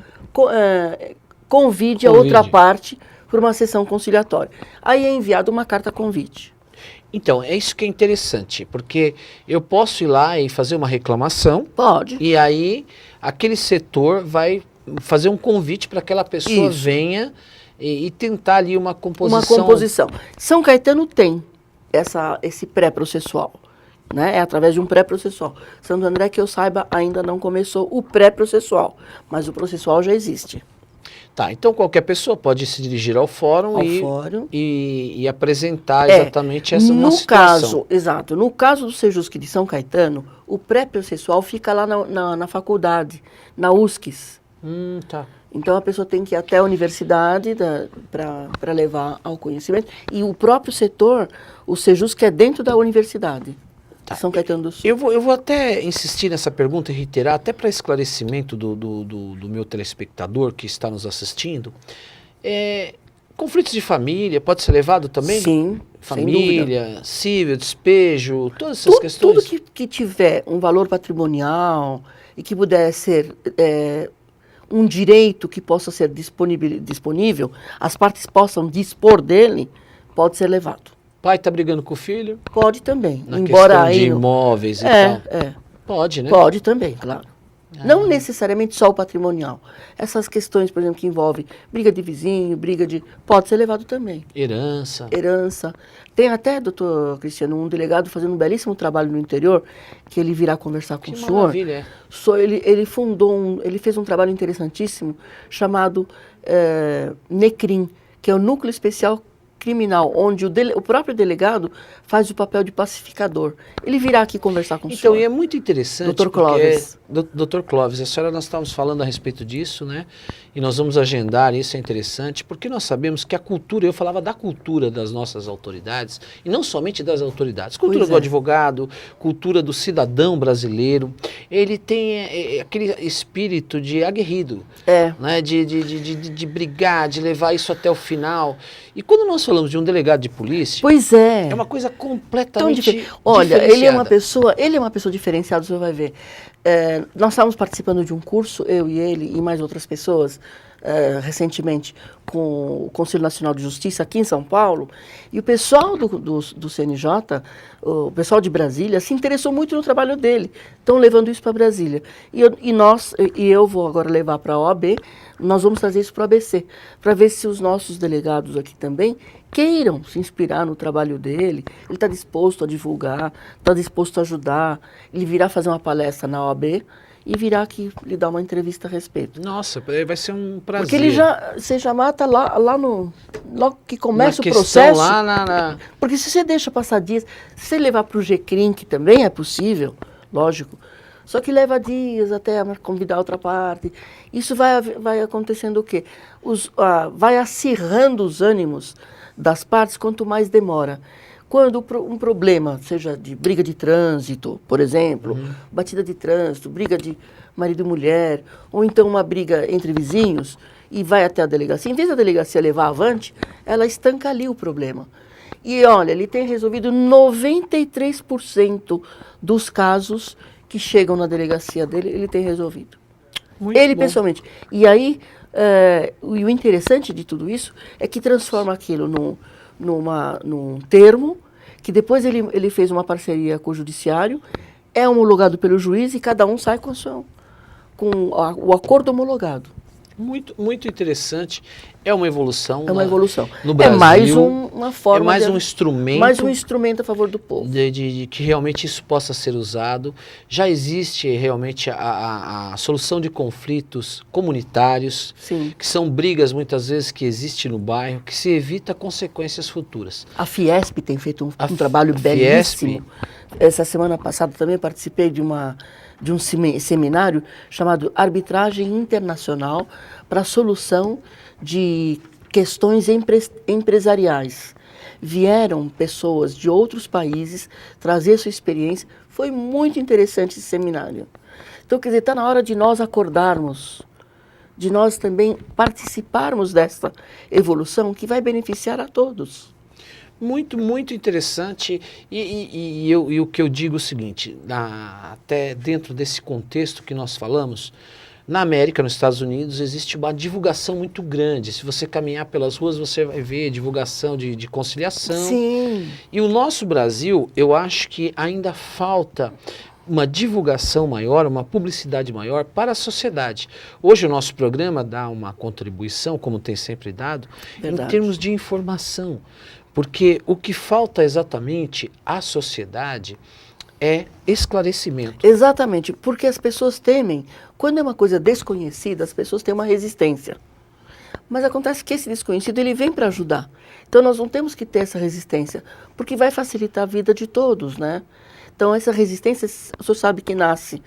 convide a outra parte para uma sessão conciliatória. Aí é enviada uma carta convite. Então, é isso que é interessante, porque eu posso ir lá e fazer uma reclamação. Pode. E aí, aquele setor vai fazer um convite para que aquela pessoa venha e tentar ali uma composição. Uma composição. São Caetano tem esse pré-processual. Né? É através de um pré-processual. Santo André, que eu saiba, ainda não começou o pré-processual, mas o processual já existe. Tá, então qualquer pessoa pode se dirigir ao fórum, e apresentar exatamente essa uma situação. Exato. No caso do Sejusc de São Caetano, o pré-processual fica lá na faculdade, na USCS. Tá. Então a pessoa tem que ir até a universidade para levar ao conhecimento. E o próprio setor, o Sejusc, é dentro da universidade. Tá. São Caetano do Sul. Eu vou até insistir nessa pergunta e reiterar, até para esclarecimento do meu telespectador que está nos assistindo. Conflitos de família pode ser levado também? Sim. Família, cível, despejo, todas essas questões? Tudo que tiver um valor patrimonial e que puder ser um direito que possa ser disponível, as partes possam dispor dele, pode ser levado. Pai está brigando com o filho? Pode também. Na embora questão aí de imóveis e tal? Pode, né? Pode também, claro. Não necessariamente só o patrimonial. Essas questões, por exemplo, que envolvem briga de vizinho, pode ser levado também. Herança. Herança. Tem até, doutor Cristiano, um delegado fazendo um belíssimo trabalho no interior, que ele virá conversar com o senhor. Maravilha. Ele fez um trabalho interessantíssimo chamado NECRIM, que é o Núcleo Especial Criminal, onde o próprio delegado faz o papel de pacificador. Ele virá aqui conversar com o senhor. Então, e é muito interessante, Dr. Clóvis. Dr. Clóvis, a senhora, nós estávamos falando a respeito disso, né? E nós vamos agendar, isso é interessante, porque nós sabemos que a cultura, eu falava da cultura das nossas autoridades, e não somente das autoridades, cultura do advogado, cultura do cidadão brasileiro, ele tem aquele espírito de aguerrido, né? De brigar, de levar isso até o final. E quando nós falamos de um delegado de polícia, é uma coisa completamente diferenciada. Olha, ele é uma pessoa diferenciada, você vai ver. Nós estávamos participando de um curso, eu e ele e mais outras pessoas, recentemente, com o Conselho Nacional de Justiça aqui em São Paulo, e o pessoal do CNJ, o pessoal de Brasília, se interessou muito no trabalho dele. Estão levando isso para Brasília. E eu vou agora levar para a OAB, nós vamos trazer isso para o ABC, para ver se os nossos delegados aqui também queiram se inspirar no trabalho dele. Ele está disposto a divulgar, está disposto a ajudar. Ele virá fazer uma palestra na OAB e virá aqui lhe dar uma entrevista a respeito. Nossa, vai ser um prazer. Porque você já mata logo que começa o processo. Porque se você deixa passar dias, se você levar para o GCRIM, que também é possível, lógico, só que leva dias até convidar outra parte. Isso vai acontecendo o quê? Vai acirrando os ânimos das partes quanto mais demora. Quando um problema, seja de briga de trânsito, por exemplo, batida de trânsito, briga de marido e mulher, ou então uma briga entre vizinhos, e vai até a delegacia, em vez da delegacia levar avante, ela estanca ali o problema. E olha, ele tem resolvido 93% dos casos que chegam na delegacia dele, ele tem resolvido. Ele pessoalmente. E aí, o interessante de tudo isso é que transforma aquilo num termo, que depois ele fez uma parceria com o judiciário, é homologado pelo juiz e cada um sai com o acordo homologado. Muito, muito interessante. É uma evolução. É uma evolução. No Brasil, é mais uma forma. É mais um instrumento. Mais um instrumento a favor do povo. De que realmente isso possa ser usado. Já existe realmente a solução de conflitos comunitários, Sim. Que são brigas muitas vezes que existem no bairro, que se evita consequências futuras. A Fiesp tem feito um trabalho belíssimo. Essa semana passada também participei de um seminário chamado Arbitragem Internacional para a Solução de Questões Empresariais. Vieram pessoas de outros países trazer sua experiência. Foi muito interessante esse seminário. Então, quer dizer, está na hora de nós acordarmos, de nós também participarmos dessa evolução que vai beneficiar a todos. Muito, muito interessante e o que eu digo é o seguinte, até dentro desse contexto que nós falamos, na América, nos Estados Unidos, existe uma divulgação muito grande. Se você caminhar pelas ruas, você vai ver divulgação de conciliação. Sim. E o nosso Brasil, eu acho que ainda falta uma divulgação maior, uma publicidade maior para a sociedade. Hoje o nosso programa dá uma contribuição, como tem sempre dado, em termos de informação. Porque o que falta exatamente à sociedade é esclarecimento. Exatamente, porque as pessoas temem. Quando é uma coisa desconhecida, as pessoas têm uma resistência. Mas acontece que esse desconhecido, ele vem para ajudar. Então nós não temos que ter essa resistência, porque vai facilitar a vida de todos, né? Então essa resistência, o senhor sabe que nasce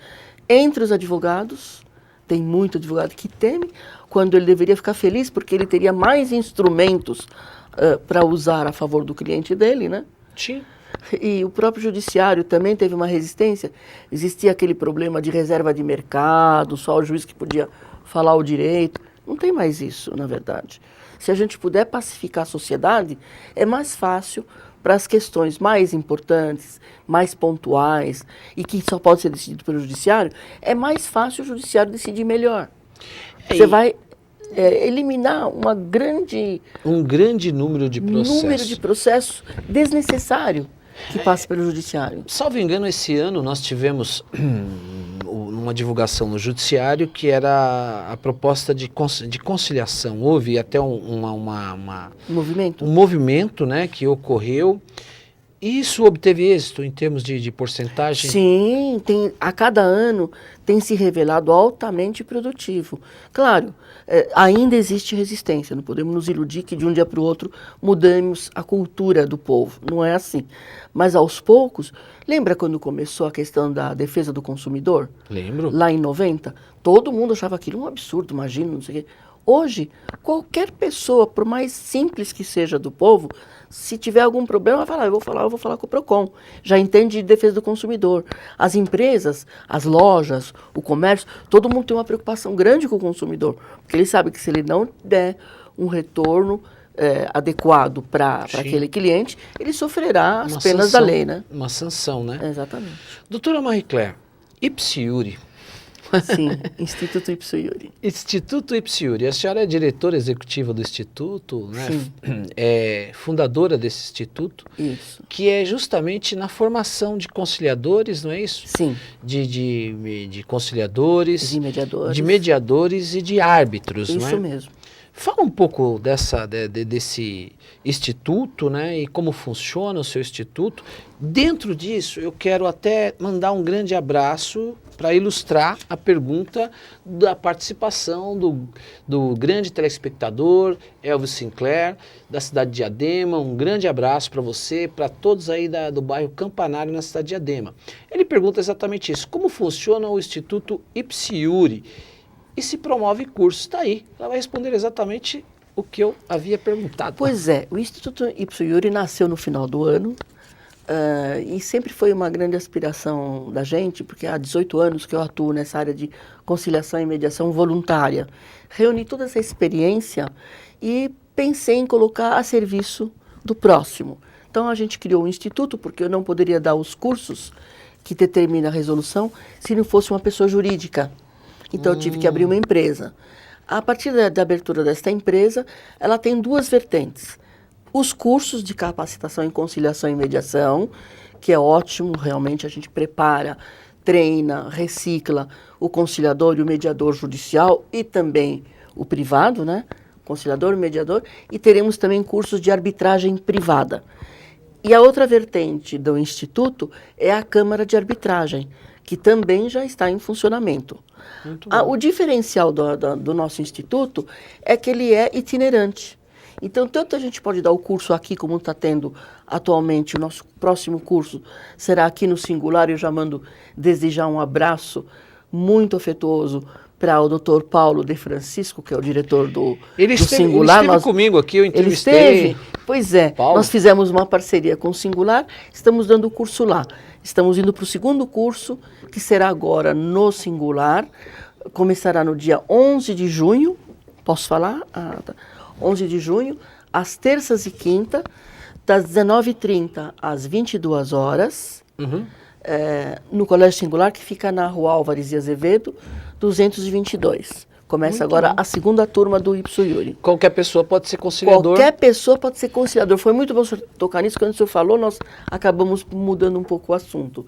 entre os advogados, tem muito advogado que teme, quando ele deveria ficar feliz, porque ele teria mais instrumentos para usar a favor do cliente dele, né? Sim. E o próprio judiciário também teve uma resistência. Existia aquele problema de reserva de mercado, só o juiz que podia falar o direito. Não tem mais isso, na verdade. Se a gente puder pacificar a sociedade, é mais fácil para as questões mais importantes, mais pontuais, e que só pode ser decidido pelo judiciário, é mais fácil o judiciário decidir melhor. Você vai eliminar um grande número de processos desnecessário que passa pelo judiciário. Salvo engano, esse ano nós tivemos uma divulgação no judiciário que era a proposta de conciliação. Houve até um movimento, né, que ocorreu. E isso obteve êxito em termos de porcentagem? Sim, a cada ano tem se revelado altamente produtivo. Claro, ainda existe resistência, não podemos nos iludir que de um dia para o outro mudamos a cultura do povo, não é assim. Mas aos poucos, lembra quando começou a questão da defesa do consumidor? Lembro. Lá em 90, todo mundo achava aquilo um absurdo, imagina, não sei o quê. Hoje, qualquer pessoa, por mais simples que seja do povo, se tiver algum problema, vai falar, eu vou falar com o PROCON. Já entende de defesa do consumidor. As empresas, as lojas, o comércio, todo mundo tem uma preocupação grande com o consumidor. Porque ele sabe que se ele não der um retorno adequado para aquele cliente, ele sofrerá as penas da lei, né? Uma sanção, né? Exatamente. Doutora Marie Claire, Ipsiuri. Sim, Instituto Ipsiuri. Instituto Ipsiuri. A senhora é diretora executiva do Instituto, né? Sim. É fundadora desse Instituto. Isso. Que é justamente na formação de conciliadores, não é isso? Sim. De conciliadores. De mediadores. De mediadores e de árbitros, não é? Isso mesmo. Fala um pouco desse instituto, né, e como funciona o seu instituto. Dentro disso, eu quero até mandar um grande abraço para ilustrar a pergunta da participação do grande telespectador, Elvis Sinclair, da cidade de Diadema. Um grande abraço para você, para todos aí do bairro Campanário, na cidade de Diadema. Ele pergunta exatamente isso: como funciona o Instituto Ipsiuri? E se promove cursos. Está aí. Ela vai responder exatamente o que eu havia perguntado. Pois é, o Instituto Ipsiuri nasceu no final do ano e sempre foi uma grande aspiração da gente, porque há 18 anos que eu atuo nessa área de conciliação e mediação voluntária. Reuni toda essa experiência e pensei em colocar a serviço do próximo. Então a gente criou um instituto, porque eu não poderia dar os cursos que determina a resolução se não fosse uma pessoa jurídica. Então, eu tive que abrir uma empresa. A partir da abertura desta empresa, ela tem duas vertentes. Os cursos de capacitação em conciliação e mediação, que é ótimo, realmente a gente prepara, treina, recicla o conciliador e o mediador judicial e também o privado, né? Conciliador e mediador. E teremos também cursos de arbitragem privada. E a outra vertente do Instituto é a Câmara de Arbitragem, que também já está em funcionamento. O diferencial do nosso instituto é que ele é itinerante. Então, tanto a gente pode dar o curso aqui, como está tendo atualmente, o nosso próximo curso será aqui no Singular. Eu já mando desejar um abraço muito afetuoso para o Dr. Paulo de Francisco, que é o diretor do Singular. Ele esteve comigo aqui, eu entrevistei. Ele esteve? Pois é, Paulo. Nós fizemos uma parceria com o Singular, estamos dando o curso lá. Estamos indo para o segundo curso, que será agora no Singular. Começará no dia 11 de junho, posso falar? 11 de junho, às terças e quintas, das 19h30 às 22 horas, no Colégio Singular, que fica na Rua Álvares de Azevedo, 222. Começa agora a segunda turma do Ipsiuri. Qualquer pessoa pode ser conciliador? Qualquer pessoa pode ser conciliador. Foi muito bom o senhor tocar nisso. Quando o senhor falou, nós acabamos mudando um pouco o assunto.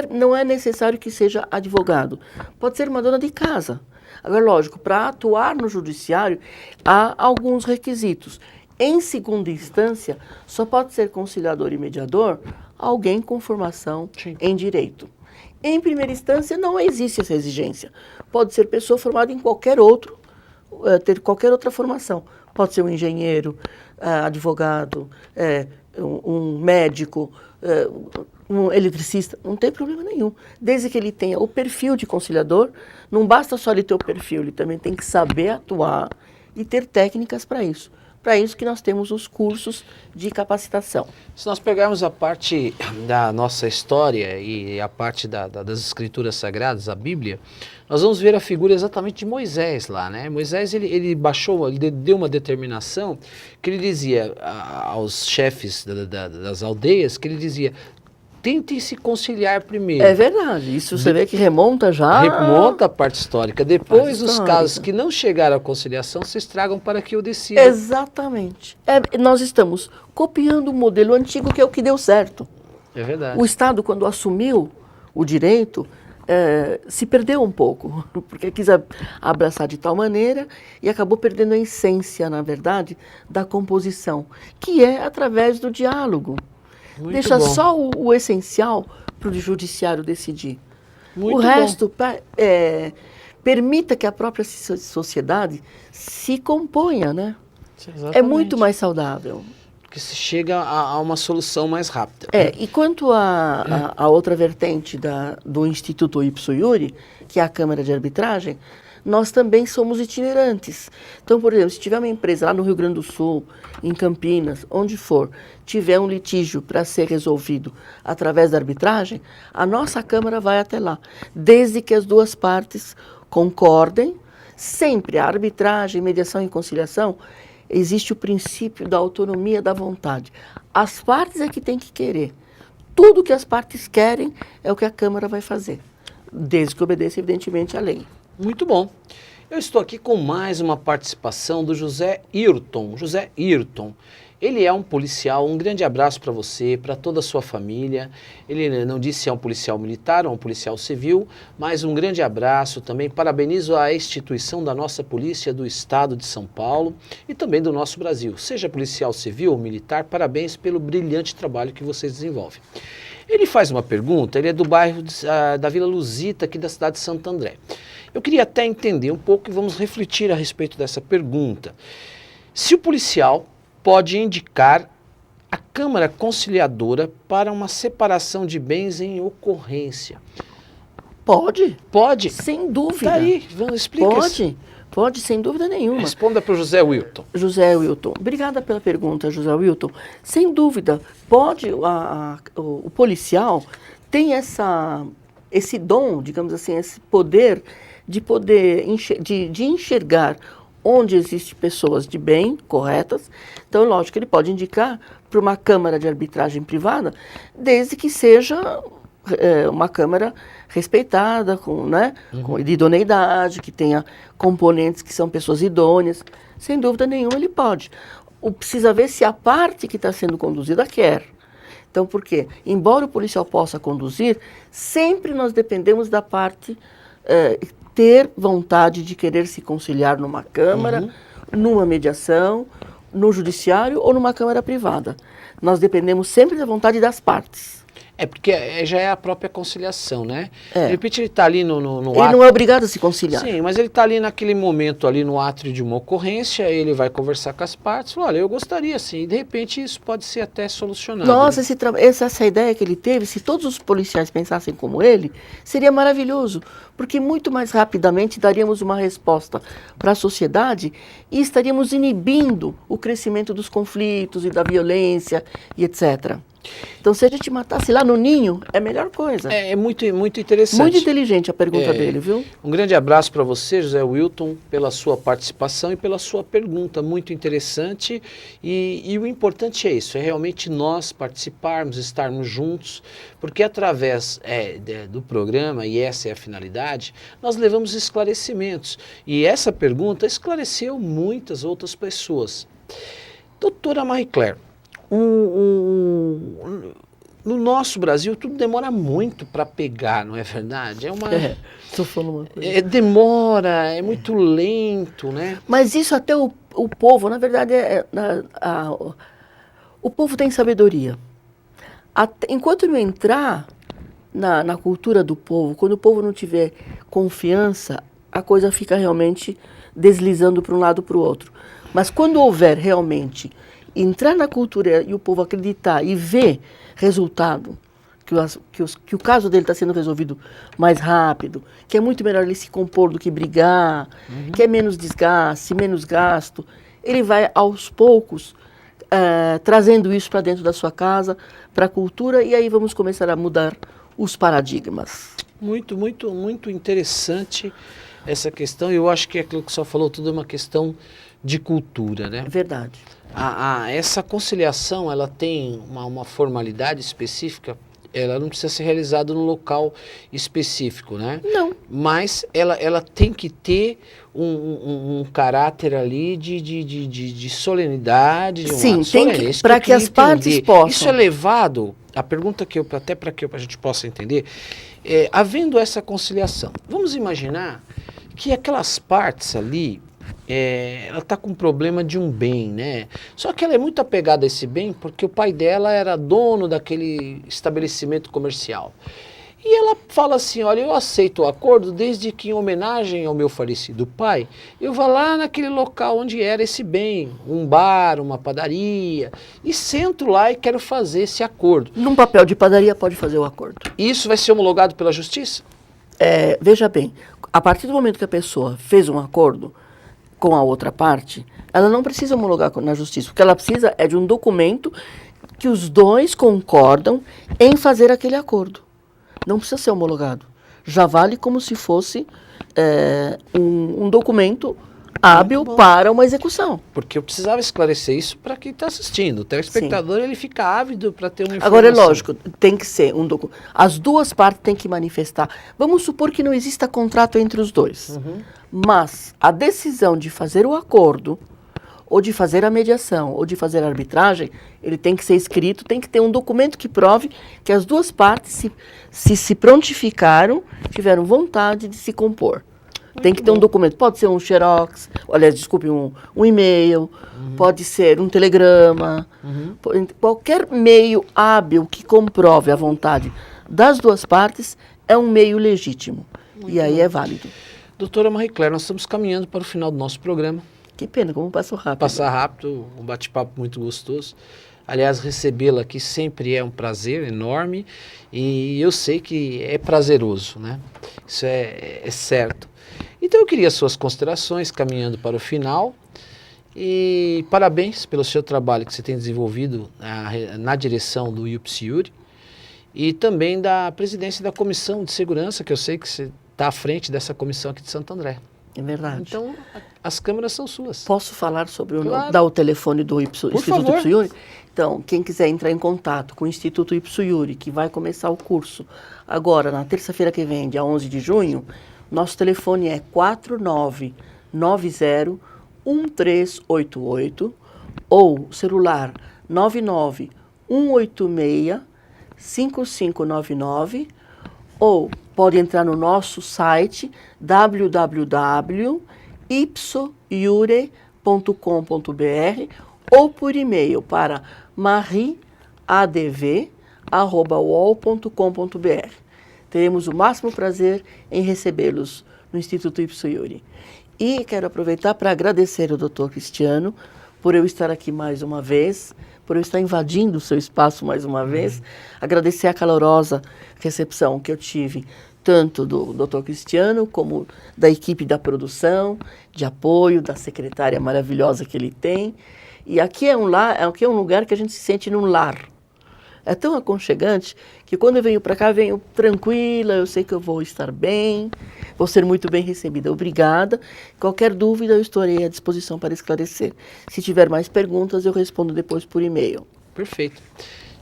Não é necessário que seja advogado. Pode ser uma dona de casa. Agora, lógico, para atuar no judiciário, há alguns requisitos. Em segunda instância, só pode ser conciliador e mediador alguém com formação em direito. Em primeira instância, não existe essa exigência. Pode ser pessoa formada em ter qualquer outra formação. Pode ser um engenheiro, advogado, um médico, um eletricista, não tem problema nenhum. Desde que ele tenha o perfil de conciliador, não basta só ele ter o perfil, ele também tem que saber atuar e ter técnicas para isso. Para isso que nós temos os cursos de capacitação. Se nós pegarmos a parte da nossa história e a parte das escrituras sagradas, a Bíblia, nós vamos ver a figura exatamente de Moisés lá, né? Moisés, ele deu uma determinação que ele dizia aos chefes das aldeias, que ele dizia: tentem se conciliar primeiro. É verdade, isso você vê que remonta já... Remonta a parte histórica. Depois, Parte os histórica. casos que não chegaram à conciliação se estragam para que eu decida. Exatamente. Nós estamos copiando o modelo antigo, que é o que deu certo. É verdade. O Estado, quando assumiu o direito, se perdeu um pouco, porque quis abraçar de tal maneira e acabou perdendo a essência, na verdade, da composição, que é através do diálogo. Muito Deixa bom. só o essencial para o judiciário decidir. Muito O bom. resto, permita que a própria sociedade se componha, né? Exatamente. É muito mais saudável. Que se chega a uma solução mais rápida. E quanto à outra vertente do Instituto Ipso Iuri, que é a Câmara de Arbitragem, nós também somos itinerantes. Então, por exemplo, se tiver uma empresa lá no Rio Grande do Sul, em Campinas, onde for, tiver um litígio para ser resolvido através da arbitragem, a nossa Câmara vai até lá, desde que as duas partes concordem. Sempre a arbitragem, mediação e conciliação, existe o princípio da autonomia da vontade. As partes é que têm que querer. Tudo que as partes querem é o que a Câmara vai fazer, desde que obedeça, evidentemente, à lei. Muito bom. Eu estou aqui com mais uma participação do José Ayrton. José Ayrton, ele é um policial, um grande abraço para você, para toda a sua família. Ele não disse se é um policial militar ou um policial civil, mas um grande abraço também. Parabenizo a instituição da nossa polícia do estado de São Paulo e também do nosso Brasil. Seja policial civil ou militar, parabéns pelo brilhante trabalho que vocês desenvolvem. Ele faz uma pergunta, ele é do bairro da Vila Luzita, aqui da cidade de Santo André. Eu queria até entender um pouco e vamos refletir a respeito dessa pergunta. Se o policial pode indicar a Câmara Conciliadora para uma separação de bens em ocorrência. Pode. Pode? Sem dúvida. Tá aí, vamos explicar. Pode, sem dúvida nenhuma. Responda para o José Wilton. José Wilton. Obrigada pela pergunta, José Wilton. Sem dúvida, pode, o policial tem esse dom, digamos assim, esse poder de enxergar onde existem pessoas de bem, corretas. Então, lógico, ele pode indicar para uma câmara de arbitragem privada, desde que seja uma câmara respeitada, com idoneidade, que tenha componentes que são pessoas idôneas. Sem dúvida nenhuma, ele pode. Precisa ver se a parte que está sendo conduzida quer. Então, por quê? Embora o policial possa conduzir, sempre nós dependemos da parte ter vontade de querer se conciliar numa câmara, numa mediação, no judiciário ou numa câmara privada. Nós dependemos sempre da vontade das partes. Porque já é a própria conciliação, né? É. De repente ele está ali no Ele não é obrigado a se conciliar. Sim, mas ele está ali naquele momento, ali no átrio de uma ocorrência, ele vai conversar com as partes, fala, olha, eu gostaria sim, e de repente isso pode ser até solucionado. Nossa, essa ideia que ele teve, se todos os policiais pensassem como ele, seria maravilhoso, porque muito mais rapidamente daríamos uma resposta para a sociedade e estaríamos inibindo o crescimento dos conflitos e da violência e etc. Então, se a gente matasse lá no ninho, é a melhor coisa. É muito interessante. Muito inteligente a pergunta dele, viu? Um grande abraço para você, José Wilton, pela sua participação e pela sua pergunta, muito interessante. E o importante é isso, é realmente nós participarmos, estarmos juntos, porque através do programa, e essa é a finalidade, nós levamos esclarecimentos. E essa pergunta esclareceu muitas outras pessoas. Doutora Marie Claire, no nosso Brasil, tudo demora muito para pegar, não é verdade? Estou falando uma coisa. Demora, é muito lento, né? Mas isso até o povo, na verdade, o povo tem sabedoria. Enquanto não entrar na cultura do povo, quando o povo não tiver confiança, a coisa fica realmente deslizando para um lado para o outro. Mas quando houver realmente entrar na cultura e o povo acreditar e ver resultado, que o caso dele está sendo resolvido mais rápido, que é muito melhor ele se compor do que brigar, que é menos desgaste, menos gasto, ele vai aos poucos trazendo isso para dentro da sua casa, para a cultura, e aí vamos começar a mudar os paradigmas. Muito interessante essa questão. Eu acho que aquilo que o senhor falou tudo é uma questão de cultura, né? Verdade. Essa conciliação, ela tem uma formalidade específica? ela não precisa ser realizada num local específico, né? Não. Mas ela tem que ter um caráter ali de solenidade, de um Sim, ato tem solene. que, Isso para eu que as queria partes entender. possam. Isso é levado, a pergunta que até para que a gente possa entender, havendo essa conciliação, vamos imaginar que aquelas partes ali, ela está com um problema de um bem, né? Só que ela é muito apegada a esse bem porque o pai dela era dono daquele estabelecimento comercial. E ela fala assim, olha, eu aceito o acordo desde que em homenagem ao meu falecido pai, eu vá lá naquele local onde era esse bem, um bar, uma padaria, e sento lá e quero fazer esse acordo. Num papel de padaria pode fazer o acordo. Isso vai ser homologado pela justiça? Veja bem, a partir do momento que a pessoa fez um acordo com a outra parte, ela não precisa homologar na justiça. O que ela precisa é de um documento que os dois concordam em fazer aquele acordo. Não precisa ser homologado. Já vale como se fosse um documento hábil para uma execução. Porque eu precisava esclarecer isso para quem está assistindo. O telespectador, ele fica ávido para ter uma informação. Agora, é lógico, tem que ser um documento. As duas partes têm que manifestar. Vamos supor que não exista contrato entre os dois. Mas a decisão de fazer o acordo, ou de fazer a mediação, ou de fazer a arbitragem, ele tem que ser escrito, tem que ter um documento que prove que as duas partes se prontificaram, tiveram vontade de se compor. Tem que ter um documento, pode ser um xerox, aliás, desculpe, um e-mail, pode ser um telegrama, qualquer meio hábil que comprove a vontade das duas partes é um meio legítimo. E aí é válido. Doutora Marie Claire, nós estamos caminhando para o final do nosso programa. Que pena, como passou rápido. Passar rápido, um bate-papo muito gostoso. Aliás, recebê-la aqui sempre é um prazer enorme e eu sei que é prazeroso, né? Isso é certo. Então eu queria suas considerações, caminhando para o final, e parabéns pelo seu trabalho que você tem desenvolvido na direção do IUPSIURI e também da presidência da Comissão de Segurança, que eu sei que você está à frente dessa comissão aqui de Santo André. É verdade. Então, as câmeras são suas. Posso falar sobre Claro. dar o telefone do Instituto favor. IPSUIURI? Então, quem quiser entrar em contato com o Instituto IPSUIURI, que vai começar o curso agora, na terça-feira que vem, dia 11 de junho, nosso telefone é 4990-1388 ou celular 99186-5599 ou pode entrar no nosso site www.ipsoiure.com.br ou por e-mail para mariadv@uol.com.br. Teremos o máximo prazer em recebê-los no Instituto IPSUIURI. E quero aproveitar para agradecer ao Dr. Cristiano por eu estar aqui mais uma vez, por eu estar invadindo o seu espaço mais uma vez. Agradecer a calorosa recepção que eu tive, tanto do Dr. Cristiano, como da equipe da produção, de apoio, da secretária maravilhosa que ele tem. E aqui é um lugar que a gente se sente num lar. É tão aconchegante que quando eu venho para cá, venho tranquila, eu sei que eu vou estar bem, vou ser muito bem recebida. Obrigada. Qualquer dúvida, eu estarei à disposição para esclarecer. Se tiver mais perguntas, eu respondo depois por e-mail. Perfeito.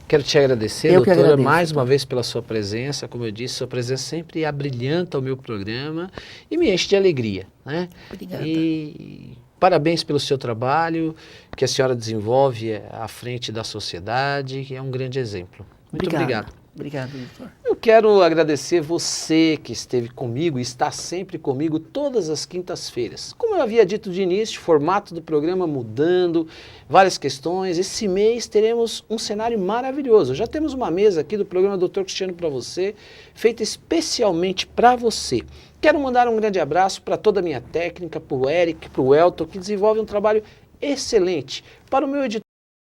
Quero te agradecer, Eu que doutora, agradeço, mais uma vez pela sua presença. Como eu disse, sua presença sempre abrilhanta o meu programa e me enche de alegria, né? Obrigada. E parabéns pelo seu trabalho, que a senhora desenvolve à frente da sociedade, que é um grande exemplo. Muito obrigado. Obrigado, doutor. Eu quero agradecer você que esteve comigo e está sempre comigo todas as quintas-feiras. Como eu havia dito de início, o formato do programa mudando, várias questões. Esse mês teremos um cenário maravilhoso. Já temos uma mesa aqui do programa Dr. Cristiano para você, feita especialmente para você. Quero mandar um grande abraço para toda a minha técnica, para o Eric, para o Elton, que desenvolve um trabalho excelente. Para o meu editor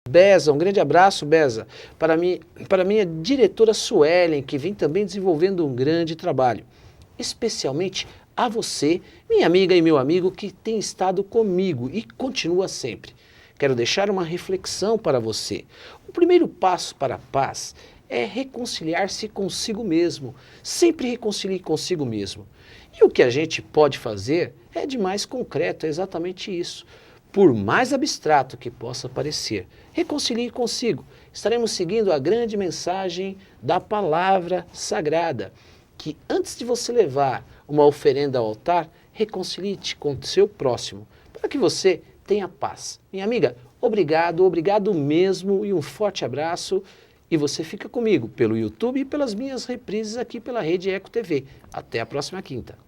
Beza, um grande abraço, Beza. Para a minha diretora Suelen, que vem também desenvolvendo um grande trabalho. Especialmente a você, minha amiga e meu amigo, que tem estado comigo e continua sempre. Quero deixar uma reflexão para você. O primeiro passo para a paz é reconciliar-se consigo mesmo. Sempre reconcilie consigo mesmo. E o que a gente pode fazer é de mais concreto, é exatamente isso. Por mais abstrato que possa parecer, reconcilie consigo. Estaremos seguindo a grande mensagem da palavra sagrada, que antes de você levar uma oferenda ao altar, reconcilie-te com o seu próximo, para que você tenha paz. Minha amiga, obrigado, obrigado mesmo e um forte abraço. E você fica comigo pelo YouTube e pelas minhas reprises aqui pela Rede Eco TV. Até a próxima quinta.